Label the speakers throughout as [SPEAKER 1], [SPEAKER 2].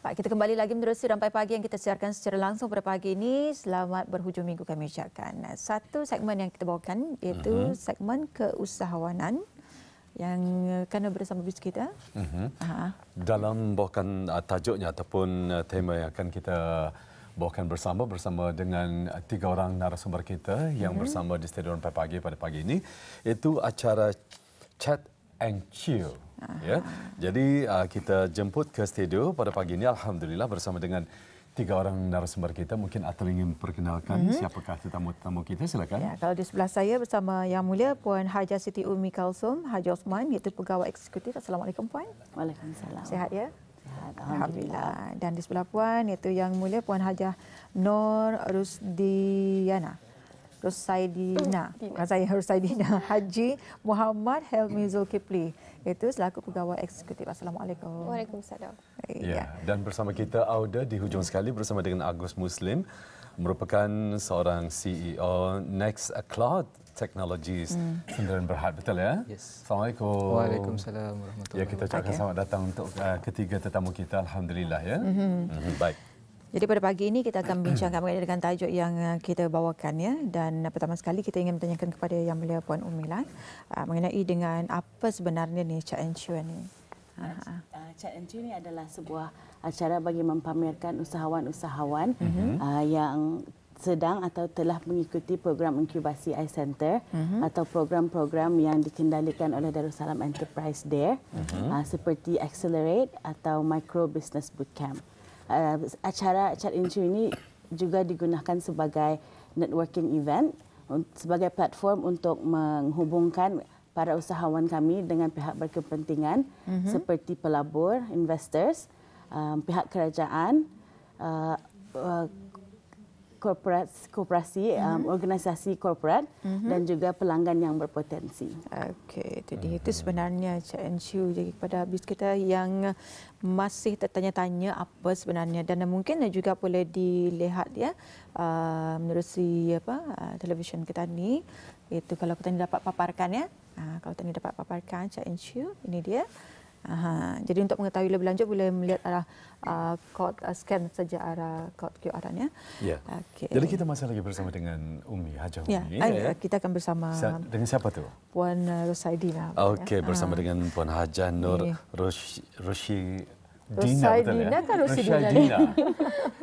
[SPEAKER 1] Baik, kita kembali lagi menerusi Rampai Pagi yang kita siarkan secara langsung pada pagi ini. Selamat berhujung minggu kami ucapkan. Satu segmen yang kita bawakan iaitu segmen keusahawanan yang kena bersama bis kita.
[SPEAKER 2] Dalam bawakan tajuknya ataupun tema yang akan kita bawakan bersama dengan 3 orang narasumber kita yang bersama di studio Rampai Pagi pada pagi ini, iaitu acara Chat and Chill. Ya. Jadi kita jemput ke studio pada pagi ini, alhamdulillah bersama dengan 3 orang narasumber kita. Mungkin Atul ingin perkenalkan siapakah tetamu-tetamu kita, silakan.
[SPEAKER 1] Ya, kalau di sebelah saya bersama Yang Mulia Puan Hajah Siti Umi Kalsum Haji Osman, iaitu pegawai eksekutif. Assalamualaikum Puan.
[SPEAKER 3] Waalaikumsalam.
[SPEAKER 1] Sihat ya?
[SPEAKER 3] Sihat,
[SPEAKER 1] alhamdulillah. Dan di sebelah Puan iaitu Yang Mulia Puan Hajah Nur Rusaidina, bukan saya, Rusaidina Haji Muhammad Helmi Zulkifli, itu selaku pegawai eksekutif. Assalamualaikum.
[SPEAKER 4] Waalaikumsalam.
[SPEAKER 2] Ya, dan bersama kita Auda di hujung sekali bersama dengan Agus Muslim, merupakan seorang CEO Next Cloud Technologies Sdn Bhd, betul ya?
[SPEAKER 5] Yes.
[SPEAKER 2] Assalamualaikum.
[SPEAKER 5] Waalaikumsalam warahmatullahi
[SPEAKER 2] Ya, kita ucapkan selamat datang untuk ketiga tetamu kita, alhamdulillah ya. Baik.
[SPEAKER 1] Jadi pada pagi ini kita akan bincangkan mengenai dengan tajuk yang kita bawakan ya, dan pertama sekali kita ingin bertanyakan kepada Yang Mulia Puan Umilan mengenai dengan apa sebenarnya ni Chat and Chill ni.
[SPEAKER 3] Chat and Chill ni adalah sebuah acara bagi mempamerkan usahawan-usahawan yang sedang atau telah mengikuti program inkubasi iCenter atau program-program yang dikendalikan oleh Darussalam Enterprise Dare seperti Accelerate atau Micro Business Bootcamp. Acara Chat and Chill ini juga digunakan sebagai networking event, sebagai platform untuk menghubungkan para usahawan kami dengan pihak berkepentingan seperti pelabur, investors, pihak kerajaan, koperasi, organisasi korporat dan juga pelanggan yang berpotensi.
[SPEAKER 1] Okey, itu sebenarnya Chat and Chill. Jadi kepada habis kita yang masih tertanya-tanya apa sebenarnya, dan mungkin juga boleh dilihat ya menerusi televisyen kita ni, itu kalau kita ni dapat paparkan ya. Kalau kita ni dapat paparkan Chat and Chill, ini dia. Jadi untuk mengetahui lebih lanjut boleh melihat arah kod scan saja arah kod QR-nya.
[SPEAKER 2] Ya. Okay. Jadi kita masih lagi bersama dengan Umi Hajah Umi.
[SPEAKER 1] Ya, kita akan bersama
[SPEAKER 2] dengan siapa tu?
[SPEAKER 1] Puan Rusaidina.
[SPEAKER 2] Okey, bersama dengan Puan Hajah Nur Rusaidina, betul ya?
[SPEAKER 1] Kan Rusaidina.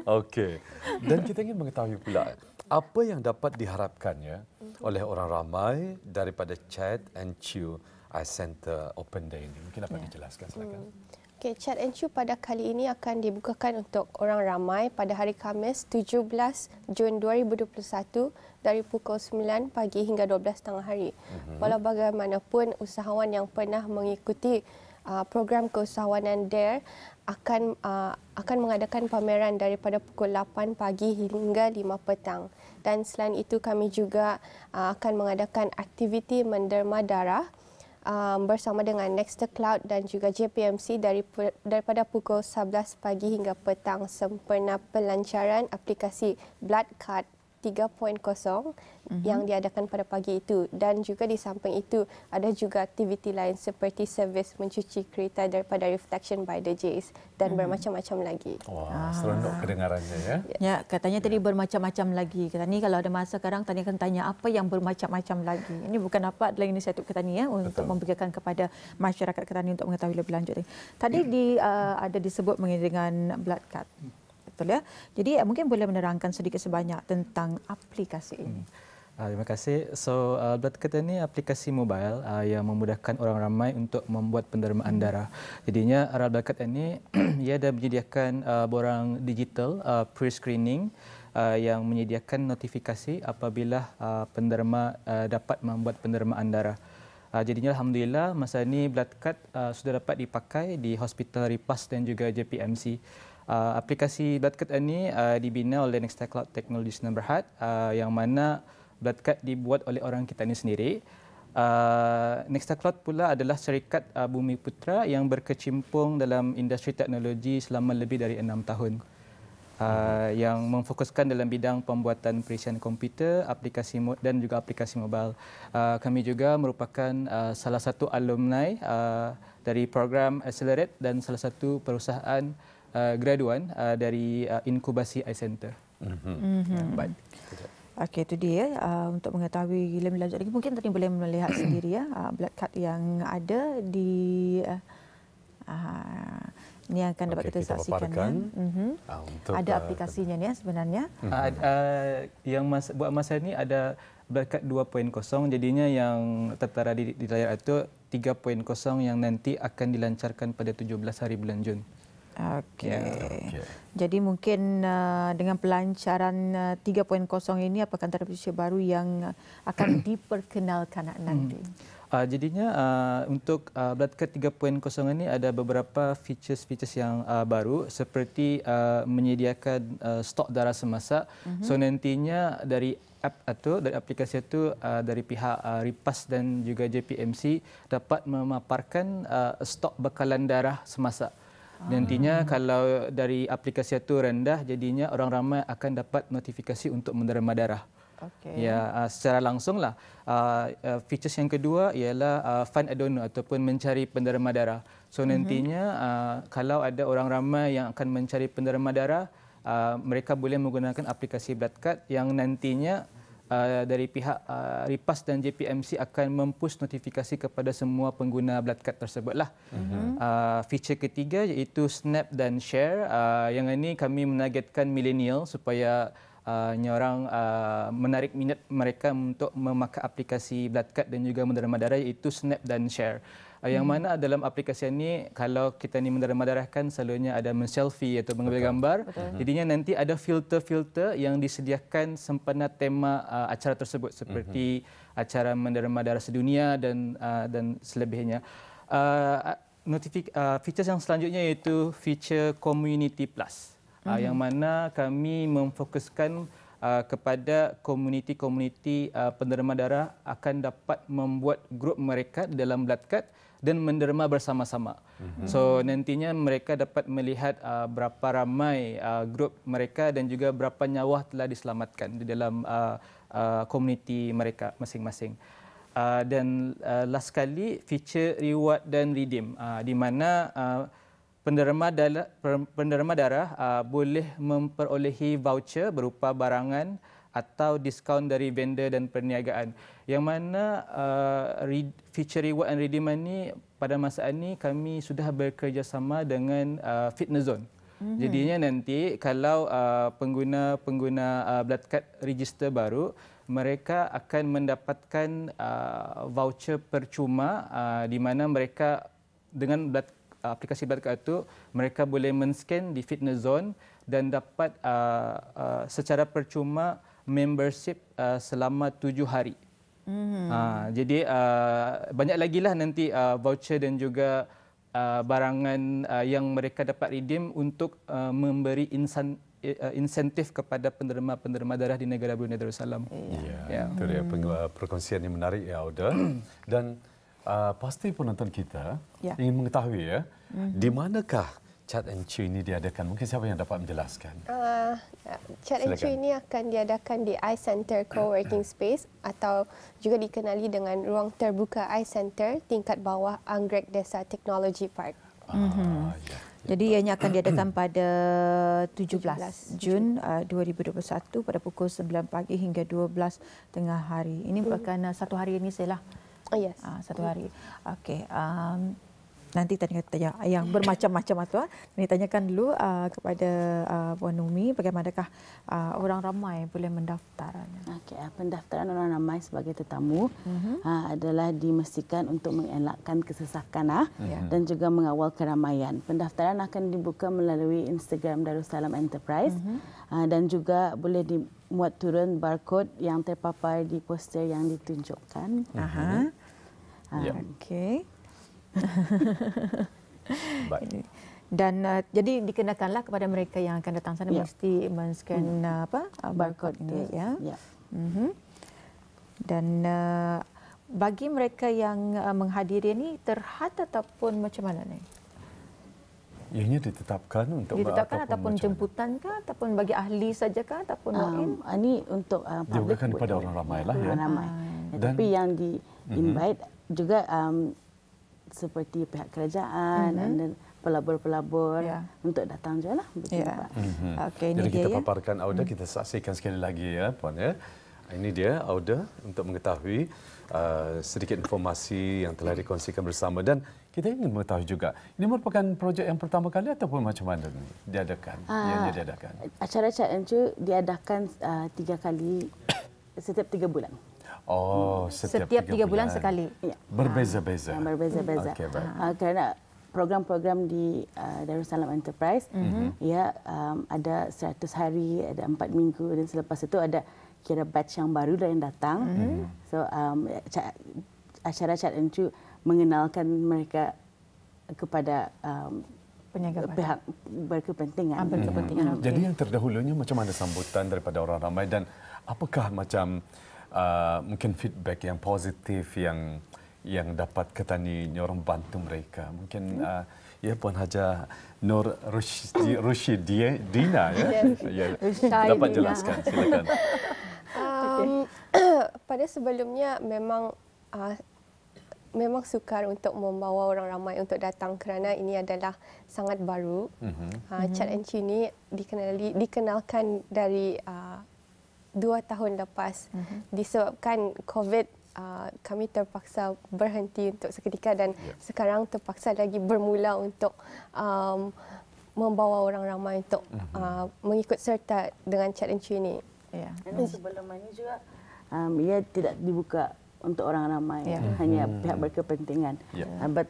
[SPEAKER 2] Okey. Dan kita ingin mengetahui pula apa yang dapat diharapkan ya oleh orang ramai daripada Chat and Chill iCenter Open Day ini. Mungkin dapat dijelaskan, silakan.
[SPEAKER 4] Okay, Chat and Chill pada kali ini akan dibukakan untuk orang ramai pada hari Khamis 17 Jun 2021 dari pukul 9 pagi hingga 12 hari. Walau bagaimanapun, usahawan yang pernah mengikuti program keusahawanan DARE akan mengadakan pameran daripada pukul 8 pagi hingga 5 petang. Dan selain itu kami juga akan mengadakan aktiviti menderma darah bersama dengan Nextcloud dan juga JPMC daripada pukul 11 pagi hingga petang sempena pelancaran aplikasi Blood Card 3.0 yang diadakan pada pagi itu. Dan juga di samping itu ada juga aktiviti lain seperti servis mencuci kereta daripada Reflection by the Jays dan bermacam-macam lagi.
[SPEAKER 2] Wah, seronok kedengarannya ya.
[SPEAKER 1] Ya, katanya tadi bermacam-macam lagi. Kata ni kalau ada masa sekarang tanya akan tanya apa yang bermacam-macam lagi. Ini bukan apa adalah inisiatif kita ni ya untuk memberikan kepada masyarakat kita ni untuk mengetahui lebih lanjut. Tadi ada disebut mengenai dengan Blood Card. Betul ya. Jadi mungkin boleh menerangkan sedikit sebanyak tentang aplikasi ini.
[SPEAKER 5] Terima kasih. So, Blood Card ini aplikasi mobile yang memudahkan orang ramai untuk membuat pendermaan darah. Jadinya Blood Card ini ia dah menyediakan borang digital pre-screening yang menyediakan notifikasi apabila penderma dapat membuat pendermaan darah. Jadinya alhamdulillah masa ini Blood Card sudah dapat dipakai di Hospital Ripas dan juga JPMC. Aplikasi Blood Card ini dibina oleh Nextcloud Technologies Sdn Bhd yang mana Blood Card dibuat oleh orang kita ini sendiri. Nextcloud pula adalah syarikat Bumi Putra yang berkecimpung dalam industri teknologi selama lebih dari 6 tahun. Yang memfokuskan dalam bidang pembuatan perisian komputer, aplikasi dan juga aplikasi mobile. Kami juga merupakan salah satu alumni dari program Accelerate dan salah satu perusahaan graduan dari inkubasi iCenter. Baik.
[SPEAKER 1] Okey, itu dia untuk mengetahui lebih lanjut lagi. Mungkin tadi boleh melihat sendiri ya blood card yang ada di ini yang akan dapat kita saksikan ya. Ada aplikasinya ni sebenarnya.
[SPEAKER 5] Yang buat masa ini ada blood card 2.0, jadinya yang tertera di layar itu 3.0 yang nanti akan dilancarkan pada 17 hari bulan Jun.
[SPEAKER 1] Okey. Jadi mungkin dengan pelancaran 3.0 ini apakah antara feature baru yang akan diperkenalkan nanti?
[SPEAKER 5] Jadinya untuk blood card 3.0 ini ada beberapa features yang baru seperti menyediakan stok darah semasa. So nantinya dari app atau dari aplikasi itu dari pihak RIPAS dan juga JPMC dapat memaparkan stok bekalan darah semasa. Nantinya kalau dari aplikasi itu rendah, jadinya orang ramai akan dapat notifikasi untuk menerima darah.
[SPEAKER 1] Okay.
[SPEAKER 5] Ya, secara langsunglah. Features yang kedua ialah find a donor ataupun mencari penerima darah. So nantinya kalau ada orang ramai yang akan mencari penerima darah, mereka boleh menggunakan aplikasi blood card yang nantinya dari pihak RIPAS dan JPMC akan mempush notifikasi kepada semua pengguna blood card tersebutlah. Feature ketiga iaitu snap dan share. Yang ini kami menargetkan milenial supaya orang menarik minat mereka untuk memakai aplikasi blood card dan juga menerima darah, iaitu snap dan share. Yang mana dalam aplikasi ini kalau kita ni menerima darah kan selalunya ada men-selfie atau mengambil gambar. Jadinya nanti ada filter-filter yang disediakan sempena tema acara tersebut seperti acara menerima darah sedunia dan selebihnya. Feature yang selanjutnya iaitu feature Community Plus. Yang mana kami memfokuskan kepada komuniti-komuniti penerima darah akan dapat membuat grup mereka dalam blood card dan menerima bersama-sama. So nantinya mereka dapat melihat berapa ramai grup mereka dan juga berapa nyawa telah diselamatkan di dalam komuniti mereka masing-masing. Dan last sekali feature reward dan redeem di mana penerima darah boleh memperolehi voucher berupa barangan atau diskaun dari vendor dan perniagaan. Yang mana feature reward and redeem ini pada masa ini kami sudah bekerjasama dengan Fitness Zone. Jadinya nanti kalau pengguna blood card register baru, mereka akan mendapatkan voucher percuma di mana mereka dengan aplikasi blood card itu mereka boleh men-scan di Fitness Zone dan dapat secara percuma membership selama 7 hari. Jadi banyak lagi lah nanti voucher dan juga barangan yang mereka dapat redeem untuk memberi insentif kepada penerima darah di negara Brunei Darussalam.
[SPEAKER 2] Itu dia perkongsian yang menarik ya, Auda. Dan pasti penonton kita ingin mengetahui ya, di manakah Chat and Chew ini diadakan? Mungkin siapa yang dapat menjelaskan?
[SPEAKER 4] Chat and Chew ini akan diadakan di iCenter Coworking Space atau juga dikenali dengan Ruang Terbuka iCenter tingkat bawah Anggrek Desa Technology Park.
[SPEAKER 1] Jadi ianya akan diadakan pada 17 Jun 2021 pada pukul 9 pagi hingga 12 tengah hari. Ini merupakan satu hari ini sajalah.
[SPEAKER 4] Yes.
[SPEAKER 1] Satu hari. Okey. Nanti tanya yang bermacam-macam itu. Ini tanyakan dulu kepada Puan Numi bagaimanakah orang ramai boleh mendaftar.
[SPEAKER 3] Okey, pendaftaran orang ramai sebagai tetamu adalah dimestikan untuk mengelakkan kesesakan dan juga mengawal keramaian. Pendaftaran akan dibuka melalui Instagram Darussalam Enterprise dan juga boleh dimuat turun barcode yang terpapar di poster yang ditunjukkan.
[SPEAKER 1] Okey.
[SPEAKER 2] Baik.
[SPEAKER 1] Dan jadi dikenakanlah kepada mereka yang akan datang sana mesti men-scan barcode ini ya. Dan bagi mereka yang menghadiri ini terhad ataupun macam mana ni?
[SPEAKER 2] Ianya ditetapkan untuk
[SPEAKER 1] ataupun jemputan kah ataupun bagi ahli sajakah ataupun walk-in?
[SPEAKER 3] Ini untuk public
[SPEAKER 2] kepada orang ramai lah ya.
[SPEAKER 3] Ramai. Tapi yang di invite juga seperti pihak kerajaan dan pelabur-pelabur untuk datang je lah.
[SPEAKER 1] Okey, ini
[SPEAKER 2] Jadi
[SPEAKER 1] dia
[SPEAKER 2] kita paparkan Auda, kita saksikan sekali lagi ya Puan ya. Ini dia Auda untuk mengetahui sedikit informasi yang telah dikongsikan bersama, dan kita ingin mengetahui juga ini merupakan projek yang pertama kali ataupun macam mana diadakan? Yang diadakan.
[SPEAKER 3] Acara Chat and Chew diadakan 3 kali setiap 3 bulan.
[SPEAKER 2] Oh, setiap
[SPEAKER 1] 3 bulan sekali.
[SPEAKER 3] Ya.
[SPEAKER 2] Berbeza-beza.
[SPEAKER 3] Berbeza-beza.
[SPEAKER 2] Okey, baik.
[SPEAKER 3] Kerana program-program di Darussalam Enterprise ada 100 hari, ada 4 minggu, dan selepas itu ada kira batch yang baru yang datang. So acara Chat and Chew mengenalkan mereka kepada pihak berkepentingan.
[SPEAKER 2] Jadi yang terdahulunya macam mana sambutan daripada orang ramai, dan apakah macam mungkin feedback yang positif yang dapat Ketani orang bantu mereka? Mungkin ya Puan Haja Nur Rushidina ya dapat jelaskan, silakan.
[SPEAKER 4] Pada sebelumnya memang sukar untuk membawa orang ramai untuk datang kerana ini adalah sangat baru. Chat and Chew ini dikenalkan dari 2 tahun lepas. Disebabkan COVID, kami terpaksa berhenti untuk seketika, dan sekarang terpaksa lagi bermula untuk membawa orang ramai untuk mengikut serta dengan Chat and Chew ini.
[SPEAKER 3] Dan sebelum ini juga ia tidak dibuka untuk orang ramai, hanya pihak berkepentingan. But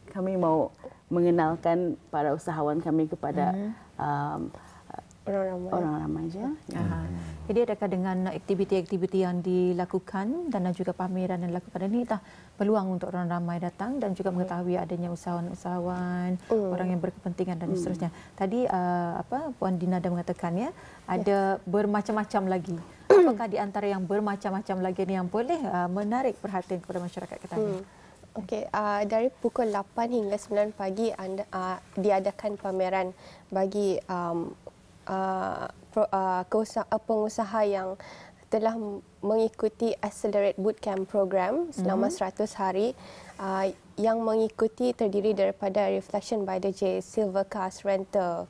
[SPEAKER 3] kami mau mengenalkan para usahawan kami kepada orang ramai je.
[SPEAKER 1] Jadi adakah dengan aktiviti-aktiviti yang dilakukan dan juga pameran yang dilakukan ini peluang untuk orang ramai datang dan juga mengetahui adanya usahawan-usahawan, orang yang berkepentingan dan seterusnya. Tadi Puan Dina dah mengatakan ya, ada bermacam-macam lagi. Apakah di antara yang bermacam-macam lagi ini yang boleh menarik perhatian kepada masyarakat Ketani?
[SPEAKER 4] Okey, dari pukul 8 hingga 9 pagi diadakan pameran bagi pengusaha yang telah mengikuti Accelerate Bootcamp program selama 100 hari yang mengikuti terdiri daripada Reflection by the J, Silvercast Rental,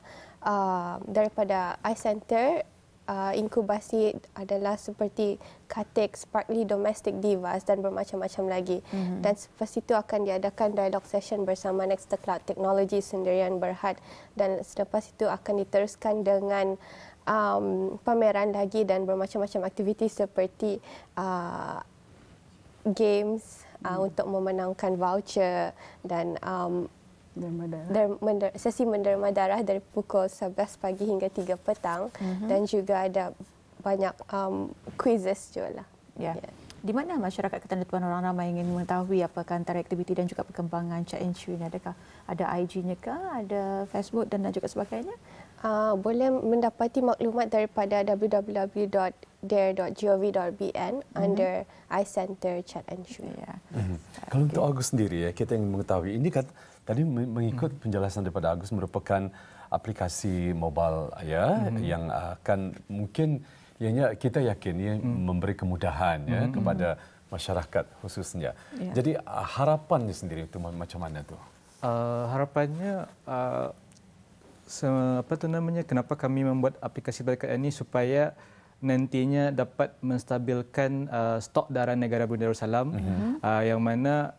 [SPEAKER 4] daripada iCenter. Inkubasi adalah seperti Katik, Sparkly Domestic Divas dan bermacam-macam lagi. Dan selepas itu akan diadakan dialog session bersama Nextcloud Technology Sendirian Berhad, dan selepas itu akan diteruskan dengan pameran lagi dan bermacam-macam aktiviti seperti games untuk memenangkan voucher dan sesi menderma darah dari pukul 11 pagi hingga 3 petang, dan juga ada banyak quizzes juga lah.
[SPEAKER 1] Di mana masyarakat Ketani Tuan orang ramai ingin mengetahui apakah antara aktiviti dan juga perkembangan Chat and Chew ini? Adakah ada IG-nya kah, ada Facebook dan juga sebagainya?
[SPEAKER 4] Boleh mendapati maklumat daripada www.dare.gov.bn under iCenter Chat and Chew.
[SPEAKER 2] Kalau untuk Agus sendiri ya, kita ingin mengetahui ini kan tadi mengikut penjelasan daripada Agus merupakan aplikasi mobile ya yang akan mungkin kita yakin ia memberi kemudahan ya kepada masyarakat khususnya. Jadi harapannya sendiri itu macam mana tu?
[SPEAKER 5] Harapannya kenapa kami membuat aplikasi berkat ini supaya nantinya dapat menstabilkan stok darah negara Brunei Darussalam yang mana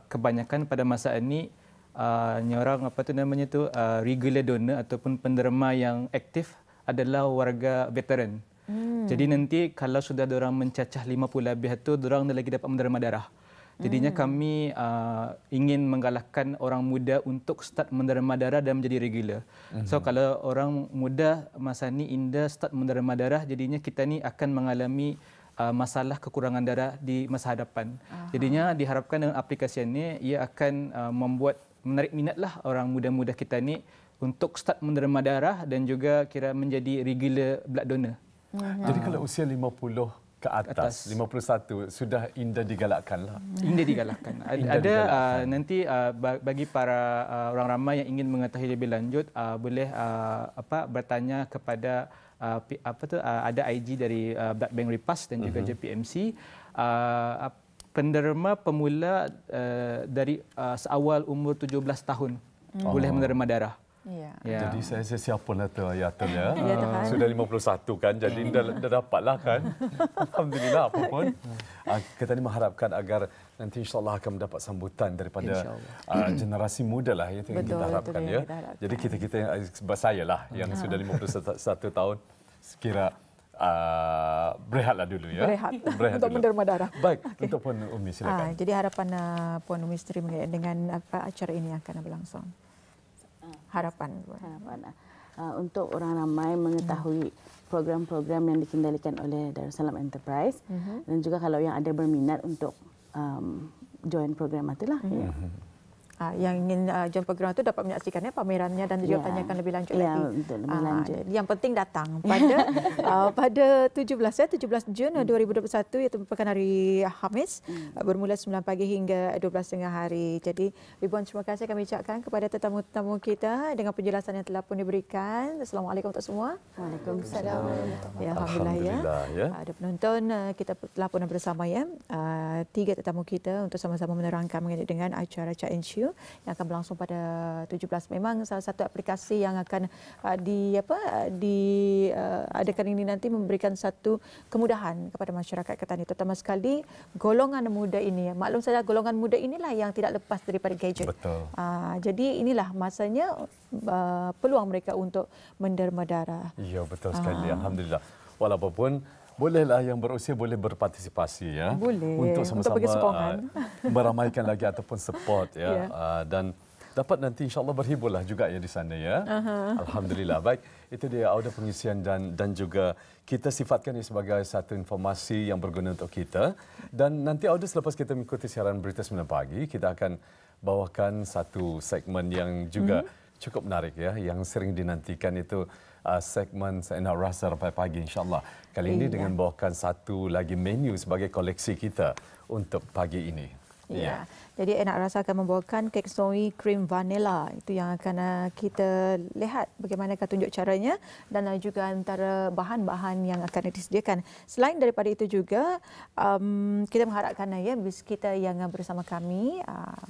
[SPEAKER 5] kebanyakan pada masa ini orang regular donor ataupun penderma yang aktif adalah warga veteran. Jadi nanti kalau sudah orang mencacah 50 lebih itu orang lagi dapat menderma darah. Jadinya kami ingin menggalakkan orang muda untuk start menderma darah dan menjadi regular. So kalau orang muda masa ni indah start menderma darah, jadinya kita ni akan mengalami masalah kekurangan darah di masa hadapan. Jadinya diharapkan dengan aplikasi ini ia akan menarik minatlah orang muda-muda kita ni untuk start menderma darah dan juga kira menjadi regular blood donor.
[SPEAKER 2] Jadi kalau usia 50 ke atas 51 sudah indah digalakkan lah.
[SPEAKER 5] Indah digalakkan. Ada nanti bagi para orang ramai yang ingin mengetahui lebih lanjut boleh bertanya kepada ada IG dari Blood Bank Repas dan juga JPMC. Penderma pemula dari seawal umur 17 tahun boleh menerima darah.
[SPEAKER 1] Ya.
[SPEAKER 5] Ya.
[SPEAKER 2] Jadi saya siapa lah tu ya Atul ya.
[SPEAKER 1] Ya, Tuhan.
[SPEAKER 2] Sudah 51 kan, jadi dah dapatlah kan. Alhamdulillah apa pun. Kita ni mengharapkan agar nanti insya-Allah akan mendapat sambutan daripada generasi muda lah itu yang
[SPEAKER 1] Betul,
[SPEAKER 2] kita harapkan
[SPEAKER 1] itu
[SPEAKER 2] ya.
[SPEAKER 1] yang kita harapkan.
[SPEAKER 2] Jadi kita yang saya lah yang sudah 51 tahun sekira berehatlah dulu ya.
[SPEAKER 1] Berehat untuk menerima darah.
[SPEAKER 2] Baik, untuk Puan Umi silakan.
[SPEAKER 1] Jadi harapan Puan Umi Sri dengan apa acara ini akan berlangsung. Harapan
[SPEAKER 3] untuk orang ramai mengetahui program-program yang dikendalikan oleh Darussalam Enterprise dan juga kalau yang ada berminat untuk join program itulah.
[SPEAKER 1] Yang ingin join program itu dapat menyaksikannya pamerannya dan juga tanyakan lebih lanjut lagi.
[SPEAKER 3] Untuk lebih lanjut.
[SPEAKER 1] Yang penting datang pada 17 Jun 2021 iaitu merupakan hari Khamis bermula 9 pagi hingga 12 tengah hari. Jadi ribuan terima kasih kami ucapkan kepada tetamu-tetamu kita dengan penjelasan yang telah pun diberikan. Assalamualaikum untuk semua.
[SPEAKER 3] Waalaikumsalam.
[SPEAKER 1] Ya, alhamdulillah ya. Ada penonton kita telah pun bersama ya. 3 tetamu kita untuk sama-sama menerangkan mengenai dengan acara Chat and Chill yang akan berlangsung pada 17. Memang salah satu aplikasi yang akan diadakan ini nanti memberikan satu kemudahan kepada masyarakat Ketani, terutama sekali golongan muda ini. Maklum saja golongan muda inilah yang tidak lepas daripada gadget.
[SPEAKER 2] Betul.
[SPEAKER 1] Jadi inilah masanya peluang mereka untuk menderma darah.
[SPEAKER 2] Ya, betul sekali. Alhamdulillah. Walaupun bolehlah yang berusia boleh berpartisipasi ya.
[SPEAKER 1] Boleh.
[SPEAKER 2] Untuk sama-sama
[SPEAKER 1] bagi sokongan.
[SPEAKER 2] meramaikan lagi ataupun support ya. Dan dapat nanti insya-Allah berhiburlah juga ya di sana ya. Alhamdulillah. Baik, itu dia audio pengisian dan juga kita sifatkan ini sebagai satu informasi yang berguna untuk kita. Dan nanti audio selepas kita mengikuti siaran Berita 9 Pagi, kita akan bawakan satu segmen yang juga cukup menarik ya, yang sering dinantikan itu segmen Saya Nak Rasa Sampai Pagi insya-Allah. Kali ini dengan bawakan satu lagi menu sebagai koleksi kita untuk pagi ini.
[SPEAKER 1] Ya. Jadi Enak Rasa akan membawakan kek snowy krim vanilla. Itu yang akan kita lihat bagaimana tunjuk caranya dan juga antara bahan-bahan yang akan disediakan. Selain daripada itu juga kita mengharapkan ya bis kita yang bersama kami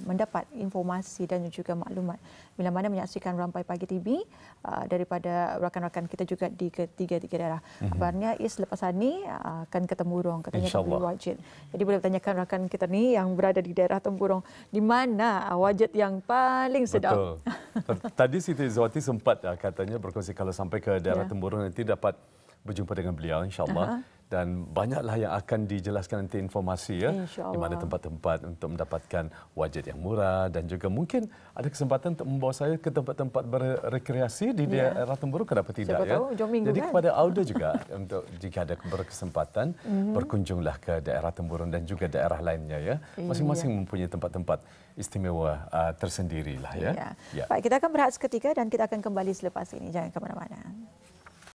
[SPEAKER 1] mendapat informasi dan juga maklumat bila mana menyaksikan Rampai Pagi TV daripada rakan-rakan kita juga di ketiga-tiga daerah. Kabarnya selepas ini akan ke Temburong katanya beli wajit. Jadi boleh bertanyakan rakan kita ni yang berada di daerah Temburong di mana wajit yang paling sedap.
[SPEAKER 2] Betul. Tadi Siti Zawati sempat katanya berkongsi kalau sampai ke daerah Temburong nanti dapat berjumpa dengan beliau insya-Allah. Dan banyaklah yang akan dijelaskan nanti informasi ya di mana tempat-tempat untuk mendapatkan wajit yang murah dan juga mungkin ada kesempatan untuk membawa saya ke tempat-tempat berrekreasi di daerah Temburong, kenapa tidak.
[SPEAKER 1] Siapa tahu, jom minggu,
[SPEAKER 2] jadi
[SPEAKER 1] kan?
[SPEAKER 2] kepada Auda juga untuk jika ada berkesempatan berkunjunglah ke daerah Temburong dan juga daerah lainnya ya. Masing-masing mempunyai tempat-tempat istimewa tersendirilah ya.
[SPEAKER 1] Baik, kita akan berehat seketika dan kita akan kembali selepas ini. Jangan ke mana-mana.